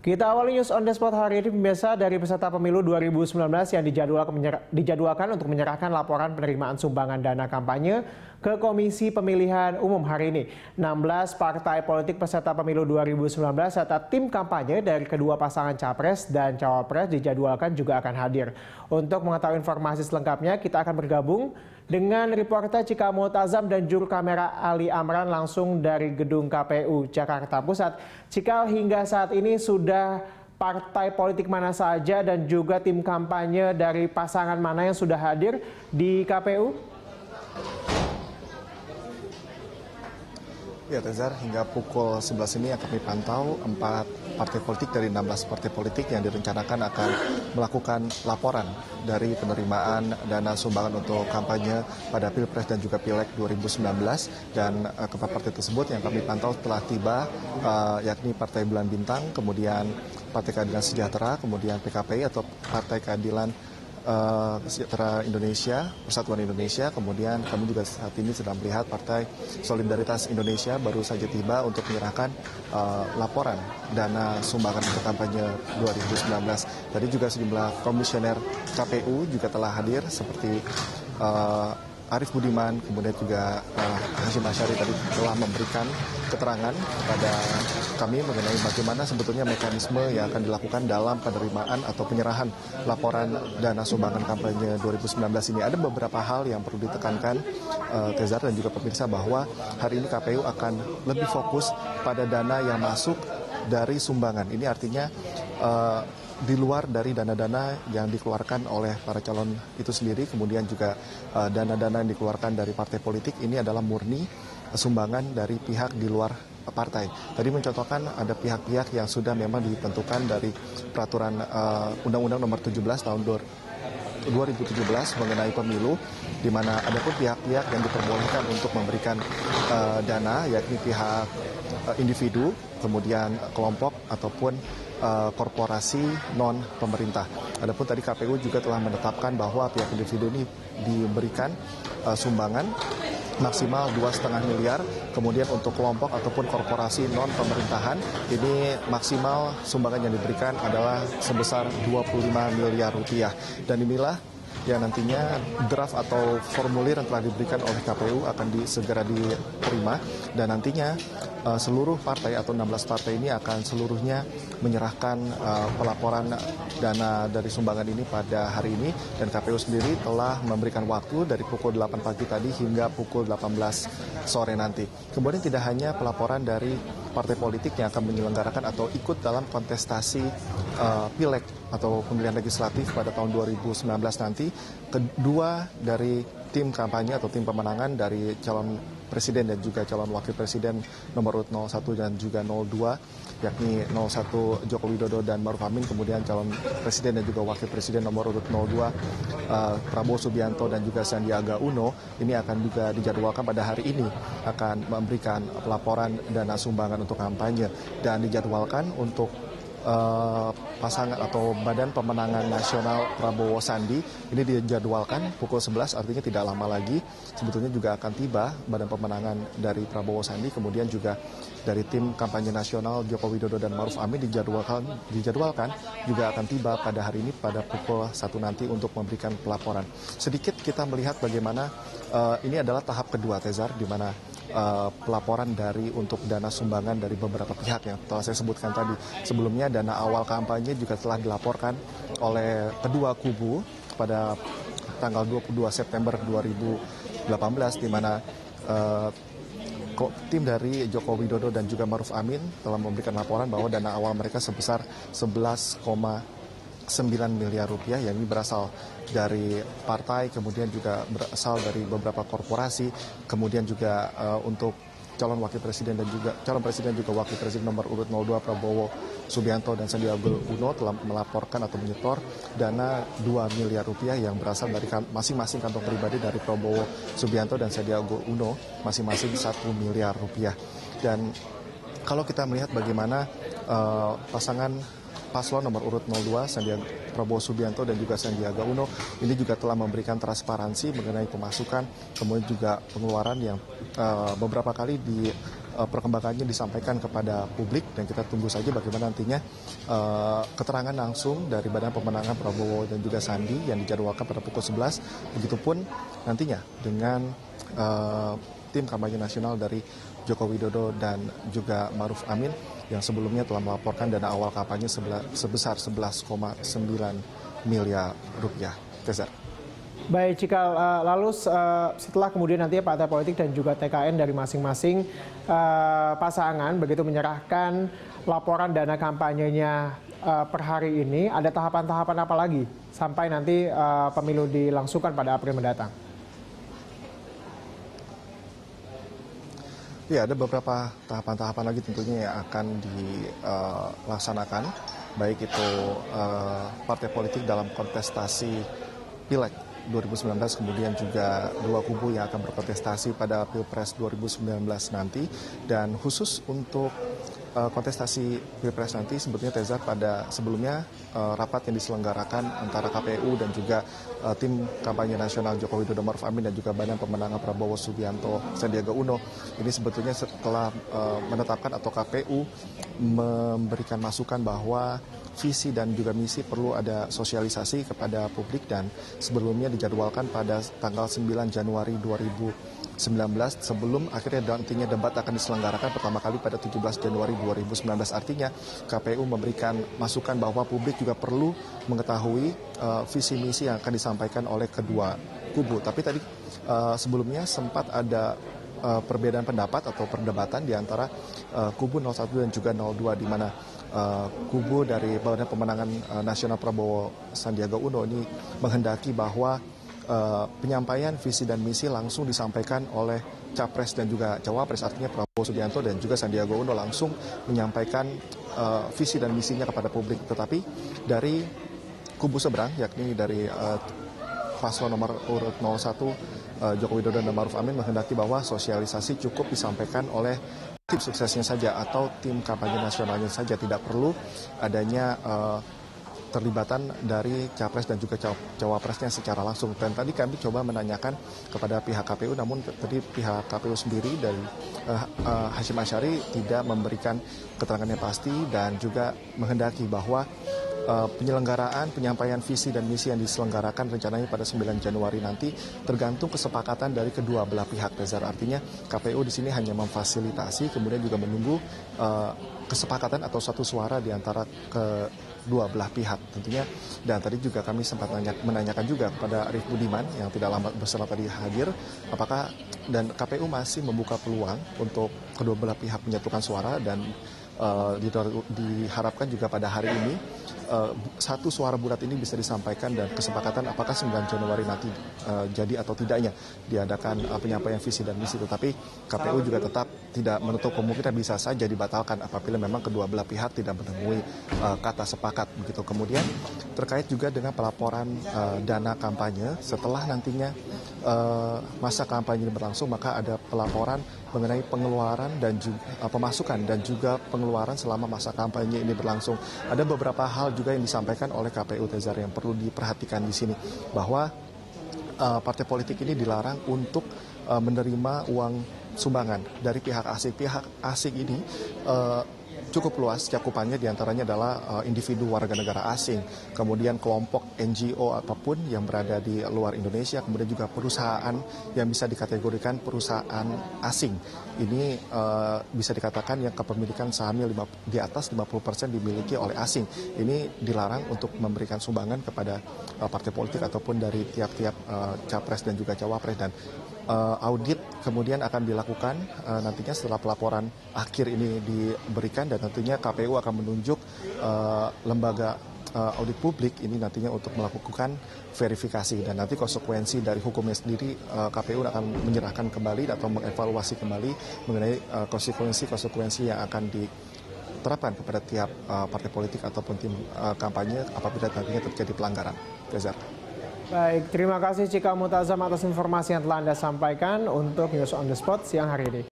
Kita awali News on the Spot hari ini pemirsa dari peserta pemilu 2019 yang dijadwalkan untuk menyerahkan laporan penerimaan sumbangan dana kampanye ke Komisi Pemilihan Umum hari ini. 16 partai politik peserta pemilu 2019 serta tim kampanye dari kedua pasangan capres dan cawapres dijadwalkan juga akan hadir. Untuk mengetahui informasi selengkapnya, kita akan bergabung dengan reporter Cika Multazam dan juru kamera Ali Amran langsung dari Gedung KPU Jakarta Pusat. Cika, hingga saat ini sudah partai politik mana saja dan juga tim kampanye dari pasangan mana yang sudah hadir di KPU? Ya, Tezar, hingga pukul 11 ini yang kami pantau, 4 partai politik dari 16 partai politik yang direncanakan akan melakukan laporan dari penerimaan dana sumbangan untuk kampanye pada Pilpres dan juga Pileg 2019. Dan keempat partai tersebut yang kami pantau telah tiba, yakni Partai Bulan Bintang, kemudian Partai Keadilan Sejahtera, kemudian PKPI atau Partai Keadilan Sejahtera Indonesia, Persatuan Indonesia, kemudian kami juga saat ini sedang melihat Partai Solidaritas Indonesia baru saja tiba untuk menyerahkan laporan dana sumbangan untuk kampanye 2019. Tadi juga sejumlah komisioner KPU juga telah hadir seperti Arief Budiman, kemudian juga Hashim Asyari tadi telah memberikan keterangan kepada kami mengenai bagaimana sebetulnya mekanisme yang akan dilakukan dalam penerimaan atau penyerahan laporan dana sumbangan kampanye 2019 ini. Ada beberapa hal yang perlu ditekankan, Tezar dan juga pemirsa, bahwa hari ini KPU akan lebih fokus pada dana yang masuk dari sumbangan. Ini artinya di luar dari dana-dana yang dikeluarkan oleh para calon itu sendiri, kemudian juga dana-dana yang dikeluarkan dari partai politik, ini adalah murni sumbangan dari pihak di luar partai. Tadi mencontohkan ada pihak-pihak yang sudah memang ditentukan dari peraturan Undang-Undang Nomor 17 tahun 2017 mengenai pemilu, di mana ada pun pihak-pihak yang diperbolehkan untuk memberikan dana, yakni pihak individu, kemudian kelompok ataupun korporasi non pemerintah. Adapun tadi KPU juga telah menetapkan bahwa pihak individu ini diberikan sumbangan maksimal 2,5 miliar, kemudian untuk kelompok ataupun korporasi non pemerintahan ini maksimal sumbangan yang diberikan adalah sebesar 25 miliar rupiah. Dan inilah yang nantinya draft atau formulir yang telah diberikan oleh KPU akan segera diterima, dan nantinya seluruh partai atau 16 partai ini akan seluruhnya menyerahkan pelaporan dana dari sumbangan ini pada hari ini, dan KPU sendiri telah memberikan waktu dari pukul 8 pagi tadi hingga pukul 18 sore nanti. Kemudian tidak hanya pelaporan dari partai politik yang akan menyelenggarakan atau ikut dalam kontestasi Pileg atau pemilihan legislatif pada tahun 2019 nanti, kedua dari tim kampanye atau tim pemenangan dari calon presiden dan juga calon wakil presiden nomor urut 01 dan juga 02, yakni 01 Joko Widodo dan Maruf Amin, kemudian calon presiden dan juga wakil presiden nomor urut 02 Prabowo Subianto dan juga Sandiaga Uno, ini akan juga dijadwalkan pada hari ini akan memberikan laporan dana sumbangan untuk kampanye, dan dijadwalkan untuk pasangan atau Badan Pemenangan Nasional Prabowo Sandi ini dijadwalkan pukul 11, artinya tidak lama lagi sebetulnya juga akan tiba Badan Pemenangan dari Prabowo Sandi, kemudian juga dari tim kampanye nasional Joko Widodo dan Maruf Amin dijadwalkan juga akan tiba pada hari ini pada pukul 1 nanti untuk memberikan pelaporan. Sedikit kita melihat bagaimana ini adalah tahap kedua, Tezar, di mana pelaporan dari untuk dana sumbangan dari beberapa pihak yang telah saya sebutkan tadi. Sebelumnya dana awal kampanye juga telah dilaporkan oleh kedua kubu pada tanggal 22 September 2018, di mana tim dari Joko Widodo dan juga Maruf Amin telah memberikan laporan bahwa dana awal mereka sebesar 11,9 miliar rupiah, yang ini berasal dari partai, kemudian juga berasal dari beberapa korporasi, kemudian juga untuk calon wakil presiden dan juga calon presiden juga wakil presiden nomor urut 02 Prabowo Subianto dan Sandiaga Uno telah melaporkan atau menyetor dana 2 miliar rupiah yang berasal dari masing-masing kantong pribadi dari Prabowo Subianto dan Sandiaga Uno, masing-masing 1 miliar rupiah. Dan kalau kita melihat bagaimana pasangan paslon nomor urut 02 Prabowo Subianto dan juga Sandiaga Uno ini juga telah memberikan transparansi mengenai pemasukan, kemudian juga pengeluaran yang beberapa kali perkembangannya disampaikan kepada publik, dan kita tunggu saja bagaimana nantinya keterangan langsung dari Badan Pemenangan Prabowo dan juga Sandi yang dijadwalkan pada pukul 11. Begitupun nantinya dengan tim kampanye nasional dari Joko Widodo dan juga Maruf Amin yang sebelumnya telah melaporkan dana awal kampanye sebesar 11,9 miliar rupiah. Tezar. Baik, Cikal, lalu setelah kemudian nanti partai politik dan juga TKN dari masing-masing pasangan begitu menyerahkan laporan dana kampanyenya per hari ini, ada tahapan-tahapan apa lagi sampai nanti pemilu dilangsungkan pada April mendatang? Ya, ada beberapa tahapan-tahapan lagi tentunya yang akan dilaksanakan, baik itu partai politik dalam kontestasi Pileg 2019, kemudian juga dua kubu yang akan berkontestasi pada Pilpres 2019 nanti. Dan khusus untuk kontestasi Pilpres nanti, sebetulnya Tezar, pada sebelumnya rapat yang diselenggarakan antara KPU dan juga tim kampanye nasional Joko Widodo Maruf Amin dan juga Badan Pemenangan Prabowo Subianto Sandiaga Uno, ini sebetulnya setelah menetapkan atau KPU memberikan masukan bahwa visi dan juga misi perlu ada sosialisasi kepada publik, dan sebelumnya dijadwalkan pada tanggal 9 Januari 2019 sebelum akhirnya nantinya debat akan diselenggarakan pertama kali pada 17 Januari 2019. Artinya KPU memberikan masukan bahwa publik juga perlu mengetahui visi misi yang akan disampaikan oleh kedua kubu. Tapi tadi sebelumnya sempat ada perbedaan pendapat atau perdebatan di antara kubu 01 dan juga 02, di mana kubu dari Badan Pemenangan Nasional Prabowo Sandiaga Uno ini menghendaki bahwa penyampaian visi dan misi langsung disampaikan oleh Capres dan juga Cawapres, artinya Prabowo Subianto dan juga Sandiaga Uno langsung menyampaikan visi dan misinya kepada publik. Tetapi dari kubu seberang, yakni dari paslon nomor urut 01 Joko Widodo dan Maruf Amin, menghendaki bahwa sosialisasi cukup disampaikan oleh tim suksesnya saja atau tim kampanye nasionalnya saja, tidak perlu adanya terlibatan dari Capres dan juga Cawapresnya secara langsung. Dan tadi kami coba menanyakan kepada pihak KPU, namun tadi pihak KPU sendiri dari Hashim Asyari tidak memberikan keterangan yang pasti dan juga menghendaki bahwa penyelenggaraan penyampaian visi dan misi yang diselenggarakan rencananya pada 9 Januari nanti tergantung kesepakatan dari kedua belah pihak. Tezar, artinya KPU di sini hanya memfasilitasi, kemudian juga menunggu kesepakatan atau satu suara di antara kedua belah pihak tentunya. Dan tadi juga kami sempat menanyakan juga kepada Arief Budiman yang tidak lama bersama tadi hadir, apakah dan KPU masih membuka peluang untuk kedua belah pihak menyatukan suara, dan diharapkan juga pada hari ini satu suara bulat ini bisa disampaikan dan kesepakatan apakah 9 Januari nanti jadi atau tidaknya diadakan penyampaian visi dan misi. Tetapi KPU juga tetap tidak menutup kemungkinan bisa saja dibatalkan apabila memang kedua belah pihak tidak menemui kata sepakat begitu. Kemudian terkait juga dengan pelaporan dana kampanye setelah nantinya masa kampanye berlangsung, maka ada pelaporan mengenai pengeluaran dan juga pemasukan dan juga pengeluaran selama masa kampanye ini berlangsung. Ada beberapa hal juga yang disampaikan oleh KPU, Tezar, yang perlu diperhatikan di sini, bahwa partai politik ini dilarang untuk menerima uang sumbangan dari pihak asing. Pihak asing ini cukup luas cakupannya, diantaranya adalah individu warga negara asing, kemudian kelompok NGO apapun yang berada di luar Indonesia, kemudian juga perusahaan yang bisa dikategorikan perusahaan asing. Ini bisa dikatakan yang kepemilikan sahamnya di atas 50% dimiliki oleh asing. Ini dilarang untuk memberikan sumbangan kepada partai politik ataupun dari tiap-tiap capres dan juga cawapres. Dan audit kemudian akan dilakukan nantinya setelah pelaporan akhir ini diberikan, dan tentunya KPU akan menunjuk lembaga audit publik ini nantinya untuk melakukan verifikasi, dan nanti konsekuensi dari hukumnya sendiri KPU akan menyerahkan kembali atau mengevaluasi kembali mengenai konsekuensi yang akan diterapkan kepada tiap partai politik ataupun tim kampanye apabila nantinya terjadi pelanggaran. Reza. Baik, terima kasih Cikal Mutazam atas informasi yang telah Anda sampaikan untuk News on the Spot siang hari ini.